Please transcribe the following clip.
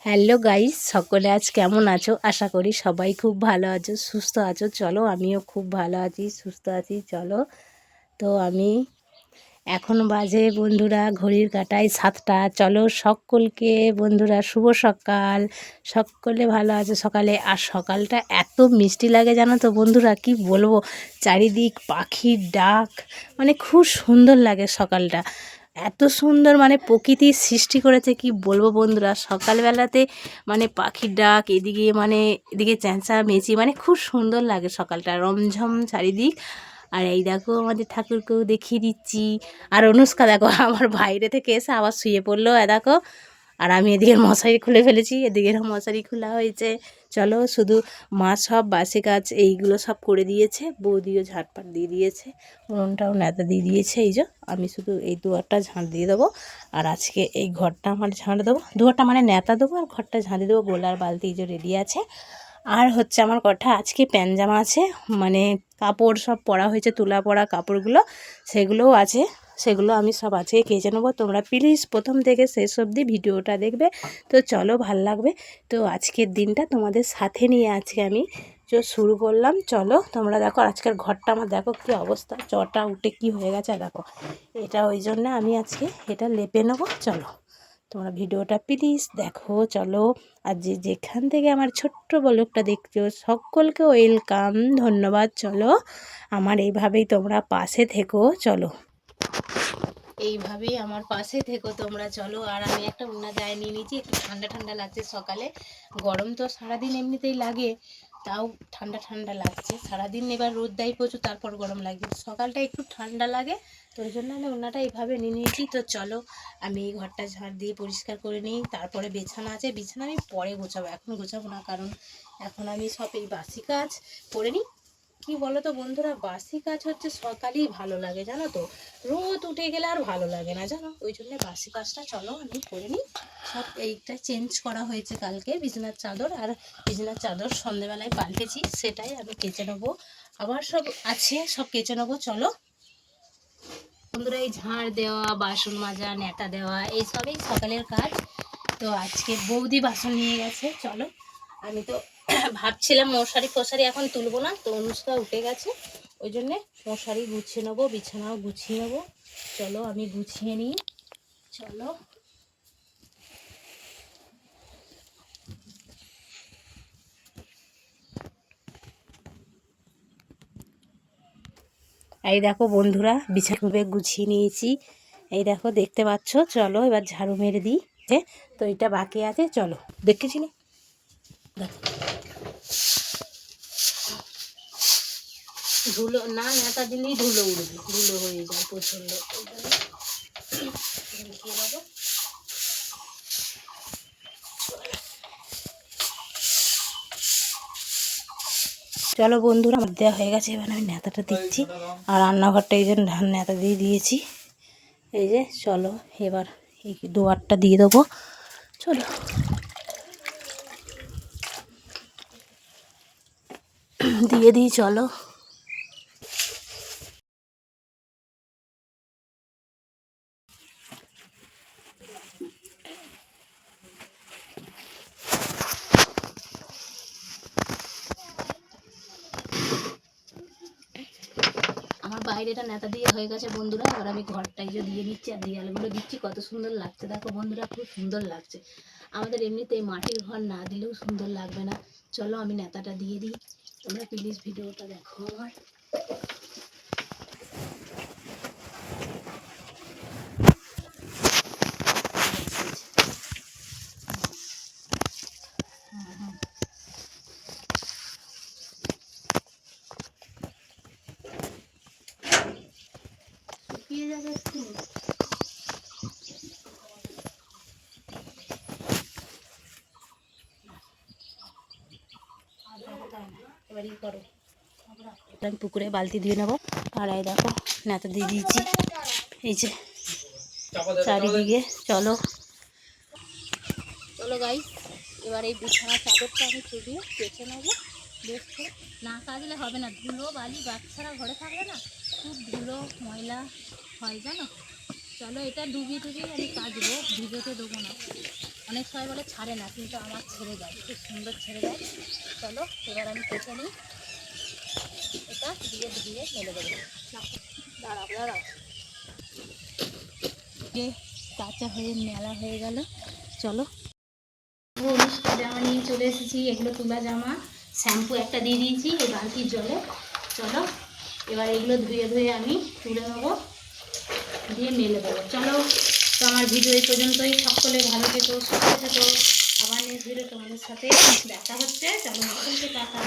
Hello guys, সকলে আজ কেমন আছো? আশা করি সবাই খুব ভালো আছো, সুস্থ আছো। চলো, আমিও খুব ভালো আছি, সুস্থ আছি। চলো, তো আমি এখন বাজে বন্ধুরা ঘড়ির কাঁটায় 7টা। চলো সকলকে বন্ধুরা শুভ সকাল। সকলে ভালো আছে সকালে। আর সকালটা এত মিষ্টি লাগে জানো তো বন্ধুরা, কি বলবো, চারিদিক পাখির ডাক, মানে খুব সুন্দর লাগে সকালটা। এত সুন্দর মানে প্রকৃতির সৃষ্টি করেছে, কি বলবো বন্ধুরা। সকালবেলাতে মানে পাখির ডাক, এদিকে মানে এদিকে চেঁচামেচি, মানে খুব সুন্দর লাগে সকালটা, রমঝম চারিদিক। আর এই দেখো আমাদের ঠাকুরকেও দেখিয়ে দিচ্ছি। আর অনুষ্কা দেখো আমার বাইরে থেকে এসে আবার শুয়ে পড়লো, দেখো। আর আমি এদিকে মশারি খুলে ফেলেছি, এদিকে মশারি খোলা হয়েছে। চলো, শুধু মা সব বাসি কাজ এইগুলো সব করে দিয়েছে, বৌদিও ঝাঁটপাট দিয়ে দিয়েছে, উনুনটাও নেতা দিয়ে দিয়েছে। এই যে আমি শুধু এই দুয়ারটা ঝাঁট দিয়ে দেবো। আর আজকে এই ঘরটা আমার ঝাঁট দেবো, দুয়ারটা মানে নেতা দেবো, আর ঘরটা ঝাঁট দেবো। গোলার বালতি এই যে রেডি আছে। আর হচ্ছে আমার কটা আজকে প্যান্ট জামা আছে, মানে কাপড় সব পরা হয়েছে, তুলা পরা কাপড়গুলো সেগুলোও আছে। সেগুলো আমি সব আজকে কেচে নেবো। তোমরা প্লিজ প্রথম থেকে শেষ অবধি ভিডিওটা দেখবে, তো চলো, ভাল লাগবে। তো আজকের দিনটা তোমাদের সাথে নিয়ে আজকে আমি শুরু করলাম। চলো তোমরা দেখো আজকের ঘরটা আমার, দেখো কী অবস্থা, চটা উঠে কি হয়ে গেছে। দেখো এটা ওই জন্য আমি আজকে এটা লেপে নেবো। চলো তোমরা ভিডিওটা প্লিজ দেখো। চলো, আর যেখান থেকে আমার ছোট্ট ব্লগটা দেখছো সকলকে ওয়েলকাম, ধন্যবাদ। চলো, আমার এইভাবেই তোমরা পাশে থেকো। চলো, এইভাবেই আমার পাশে থেকো তোমরা। চলো, আর আমি একটা উন্না গায়ে নিয়ে নিয়েছি, একটু ঠান্ডা ঠান্ডা লাগছে সকালে। গরম তো সারাদিন এমনিতেই লাগে, তাও ঠান্ডা ঠান্ডা লাগছে সারাদিন। এবার রোদ দেয় প্রচুর, তারপর গরম লাগছে, সকালটা একটু ঠান্ডা লাগে, তো ওই জন্য আমি উন্নাটা এইভাবে নিয়ে নিয়েছি। তো চলো, আমি এই ঘরটা ঝাড় দিয়ে পরিষ্কার করে নিই। তারপরে বিছানা আছে, বিছানা আমি পরে গোছাবো, এখন গোছাবো না, কারণ এখন আমি সব এই বাসি কাজ করে নিই। কি বলো তো বন্ধুরা, বাসি কাজ হচ্ছে সকালেই ভালো লাগে জানো তো, রোদ উঠে গেলে আর ভালো লাগে না জানো, ওই জন্য বাসি কাজটা চলো আমি করে নিই। সব এইটা চেঞ্জ করা হয়েছে কালকে, বিছানার চাদর, আর বিছানার চাদর সন্ধেবেলায় পাল্টেছি, সেটাই আমি কেচে নেবো। আবার সব আছে, সব কেচে নেবো। চলো বন্ধুরা, এই ঝাড় দেওয়া, বাসন মাজা, নেতা দেওয়া, এইসবই সকালের কাজ। তো আজকে বৌদি বাসন নিয়ে গেছে। চলো, আমি তো ভাবছিলাম মশারি ফশারি এখন তুলবো না, তো অনুষ্কা উঠে গেছে, ওই জন্যে মশারি গুছিয়ে নেবো, বিছানাও গুছিয়ে নেবো। চলো আমি গুছিয়ে নিই। চলো, এই দেখো বন্ধুরা, বিছানা গুছিয়ে নিয়েছি, এই দেখো দেখতে পাচ্ছ। চলো এবার ঝাড়ু মেরে দিই। তো এটা বাকি আছে, চলো দেখেছি না, দেখো ধুলো না, নেতা দিলেই ধুলো উঠবে, ধুলো হয়ে যায় প্রচণ্ড, দেখিয়ে দেবো। চলো বন্ধুরা, আমার দেওয়া হয়ে গেছে, এবার আমি নেতাটা দিচ্ছি। আর রান্নাঘরটা এই জন্য নেতা দিয়ে দিয়েছি, এই যে। চলো এবার এই দুয়ারটা দিয়ে দেবো। চলো দিয়ে দিই। চলো, আমার বাইরেটা নেতা দিয়ে হয়ে গেছে বন্ধুরা। এবার আমি ঘরটাই যে দিয়ে নিচ্ছি, আর দেয়ালগুলো দিচ্ছি, কত সুন্দর লাগছে দেখো বন্ধুরা, খুব সুন্দর লাগছে। আমাদের এমনিতে মাটির ঘর না দিলেও সুন্দর লাগবে না। চলো আমি নেতাটা দিয়ে দিই, তোমরা প্লিজ ভিডিওটা দেখো আমার। শুকিয়ে যাবে একটু। এবারই করো, আমি পুকুরে বালতি দিয়ে নেবো। আর এই দেখো নেতা দিয়ে দিয়েছি, এই যে চারিদিকে। চলো চলো গাইস, এবার এই বিছানার চাদরটা আমি চুবিয়ে কেচে নেবো বেশ করে। না কাচলে হবে না, ধুলো বালি, বাচ্চারা ঘরে থাকলে না খুব ধুলো ময়লা হয় জানো। চলো এটা ডুবিয়ে আমি কাচবো, ভিজোতে দেবো না। অনেক সময় বলে ছাড়ে না, কিন্তু আমার ছেড়ে যায়, খুব সুন্দর ছেড়ে যায়। চলো এবার আমি কেটে নিই, এটা দিয়ে ধুয়ে মেলে দেবো। দাঁড়াও যে কাঁচা হয়ে মেলা হয়ে গেল। চলো 19টা জামা নিয়ে চলে এসেছি, এগুলো তুলা জামা, শ্যাম্পু একটা দিয়ে দিয়েছি এই বালতির জলে। চলো এবার এগুলো ধুয়ে ধুয়ে আমি তুলে নেবো, দিয়ে মেলে দেবো। চলো, তো আমার ভিডিও এই পর্যন্তই। সকলে ভালো থেকো, সুস্থ থেকো। আবার নেক্সট ভিডিও তোমাদের সাথে দেখা হচ্ছে। চলো সকলকে টাটা।